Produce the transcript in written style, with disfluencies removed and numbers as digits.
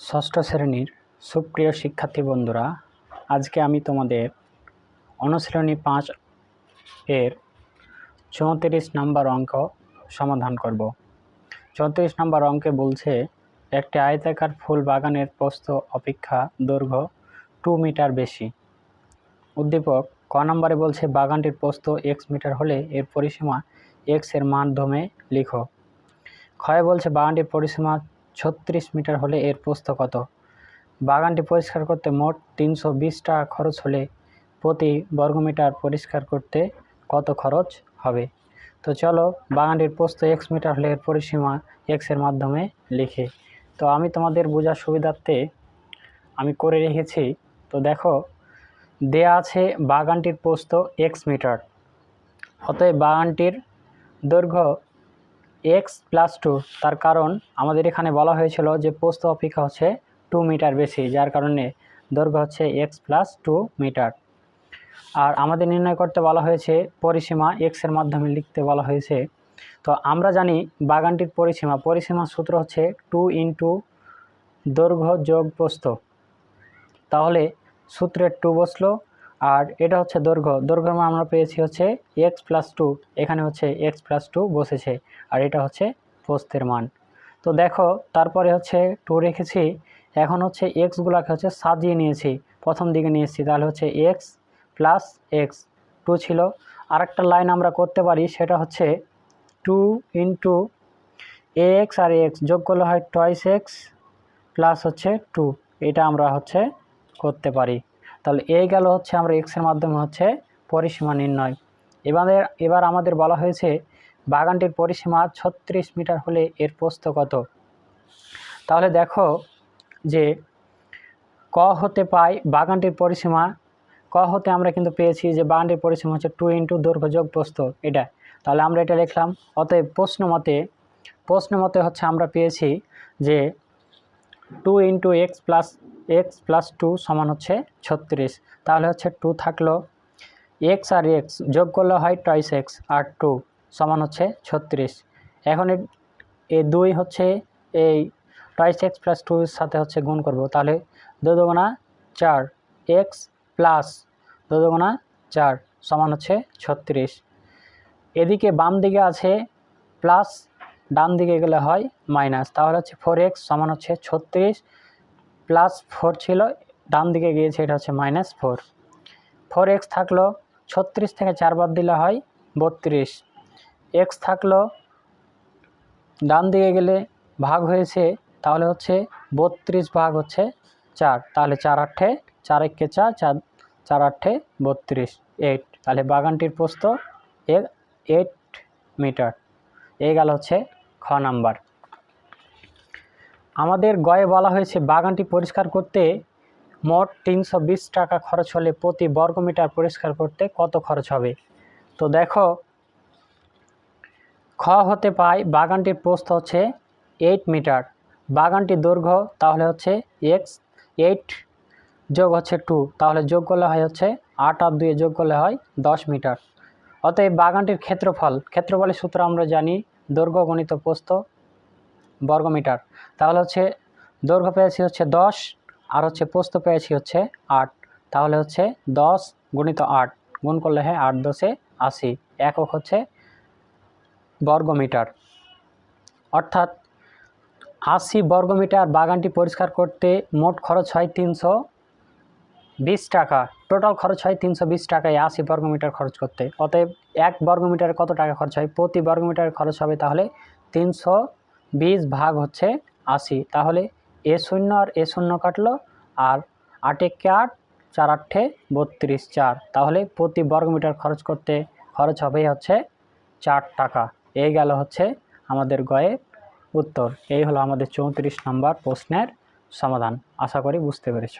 ষষ্ঠ শ্রেণীর সুপ্রিয় শিক্ষার্থী বন্ধুরা, আজকে আমি তোমাদের অনুশীলনী 5 এর 34 নম্বর অঙ্ক সমাধান করব। 34 নম্বর অঙ্কে বলছে একটি আয়তাকার ফুল বাগানের প্রস্থ অপেক্ষা দৈর্ঘ্য 2 মিটার বেশি। উদ্দীপক ক নম্বরে বলছে বাগানটির প্রস্থ x মিটার হলে এর পরিসীমা x এর মাধ্যমে লিখো। ক্ষয়ে বলছে বাগানটির পরিসীমা 36 মিটার হলে এর প্রস্থ কত। বাগানটি পরিষ্কার করতে মোট 320 টাকা খরচ হলে প্রতি বর্গমিটার পরিষ্কার করতে কত খরচ হবে। তো চলো বাগানটির প্রস্থ x মিটার হলে এর পরিসীমা x এর মাধ্যমে লিখে। তো আমি তোমাদের বোঝার সুবিধার্থে আমি করে রেখেছি। তো দেখো দেয়া আছে বাগানটির প্রস্থ x মিটার, অতএব বাগানটির দৈর্ঘ্য x + 2। তার কারণ আমাদের এখানে বলা হয়েছিল যে প্রস্থ অপেক্ষা হচ্ছে 2 মিটার বেশি, যার কারণে দৈর্ঘ্য হচ্ছে x + 2 মিটার। আর আমাদের নির্ণয় করতে বলা হয়েছে পরিসীমা x এর মাধ্যমে লিখতে বলা হয়েছে। তো আমরা জানি বাগানটির পরিসীমা সূত্র হচ্ছে 2 × দৈর্ঘ্য যোগ প্রস্থ। তাহলে সূত্রের 2 বসলো, আর এটা হচ্ছে দৈর্ঘ্যের মান আমরা পেয়েছি হচ্ছে x + 2, এখানে হচ্ছে x + 2 বসেছে, আর এটা হচ্ছে প্রস্থের মান। তো দেখো তারপরে হচ্ছে 2 রেখেছি, এখন হচ্ছে xগুলোকে হচ্ছে সাজিয়ে নিয়েছি, প্রথম দিকে নিয়েছি, তাহলে হচ্ছে x + x 2 ছিল। আরেকটা লাইন আমরা করতে পারি, সেটা হচ্ছে 2 × ax আর x যোগ করলে হয় টয়েস x প্লাস হচ্ছে 2, এটা আমরা হচ্ছে করতে পারি। তাহলে এই গেল হচ্ছে আমরা x এর মাধ্যমে হচ্ছে পরিসীমা নির্ণয়। এবার আমাদের বলা হয়েছে বাগানটির পরিসীমা 36 মিটার হলে এর প্রস্থ কত। তাহলে দেখো যে ক হতে পাই বাগানটির পরিসীমা, ক হতে আমরা কিন্তু পেয়েছি যে বাগানটির পরিসীমা হচ্ছে 2 × দৈর্ঘ্য যোগ প্রস্থ এটা। তাহলে আমরা এটা লিখলাম। অতএব প্রশ্ন মতে হচ্ছে আমরা পেয়েছি যে 2 × x + 2 সমান হচ্ছে 36। তাহলে হচ্ছে 2 থাকলো, x আর x যোগ করলে হয় টয়েস x, আর 2 সমান হচ্ছে 36। এখন এই 2 হচ্ছে এই টয়েস x + 2 এর সাথে হচ্ছে গুণ করব। তাহলে 2 × 2 = 4, x প্লাস 2 × 2 = 4 সমান হচ্ছে 36। এদিকে বাম দিকে আছে প্লাস, ডান দিকে গেলে হয় মাইনাস। তাহলে হচ্ছে 4x সমান হচ্ছে 36 প্লাস 4 ছিল, ডান দিকে গিয়েছে, এটা হচ্ছে -4। 4x থাকলো, 36 থেকে 4 বাদ দিলে হয় 32। x থাকলো, ডান দিকে গেলে ভাগ হয়েছে, তাহলে হচ্ছে 32 ভাগ হচ্ছে 4, তাহলে 4 × 8 = 4, 1 × 4 = 4, 4 × 8 = 32, 8। তাহলে বাগানটির প্রস্থ 8 মিটার। এই গেল হচ্ছে খ নাম্বার। আমাদের গয়ে বলা হয়েছে বাগানটি পরিষ্কার করতে মোট 320 টাকা খরচ হলে প্রতি বর্গমিটার পরিষ্কার করতে কত খরচ হবে। তো দেখো খ হতে পাই বাগানটির প্রস্থ হচ্ছে 8 মিটার, বাগানটির দৈর্ঘ্য তাহলে হচ্ছে x, 8 যোগ হচ্ছে 2, তাহলে যোগ করলে হয় হচ্ছে 8 আর 2 যোগ করলে হয় 10 মিটার। অতএব বাগানটির ক্ষেত্রফলের সূত্র আমরা জানি দৈর্ঘ্য গুণিত প্রস্থ বর্গমিটার। তাহলে হচ্ছে দৈর্ঘ্য পেয়েছি হচ্ছে 10, আর হচ্ছে প্রস্থ পেয়েছি হচ্ছে 8, তাহলে হচ্ছে 10 × 8 গুণ করলে হয় 8 × 10 = 80, একক হচ্ছে বর্গমিটার। অর্থাৎ 80 বর্গমিটার বাগানটি পরিষ্কার করতে মোট খরচ হয় 320 টাকা, টোটাল খরচ হয় 320 টাকা এই 80 বর্গমিটার খরচ করতে। অতএব 1 বর্গমিটারে কত টাকা খরচ হয়, প্রতি বর্গমিটারে খরচ হবে তাহলে 320 ভাগ হচ্ছে 80। তাহলে a0 আর a0 কাটলো, আর 8 × 8 = 4, 8 = 32, 4। তাহলে প্রতি বর্গমিটার খরচ করতে খরচ হবে হচ্ছে 4 টাকা। এই গেল হচ্ছে আমাদের গয়ের উত্তর। এই হলো আমাদের 34 নম্বর প্রশ্নের সমাধান। আশা করি বুঝতে পেরেছ।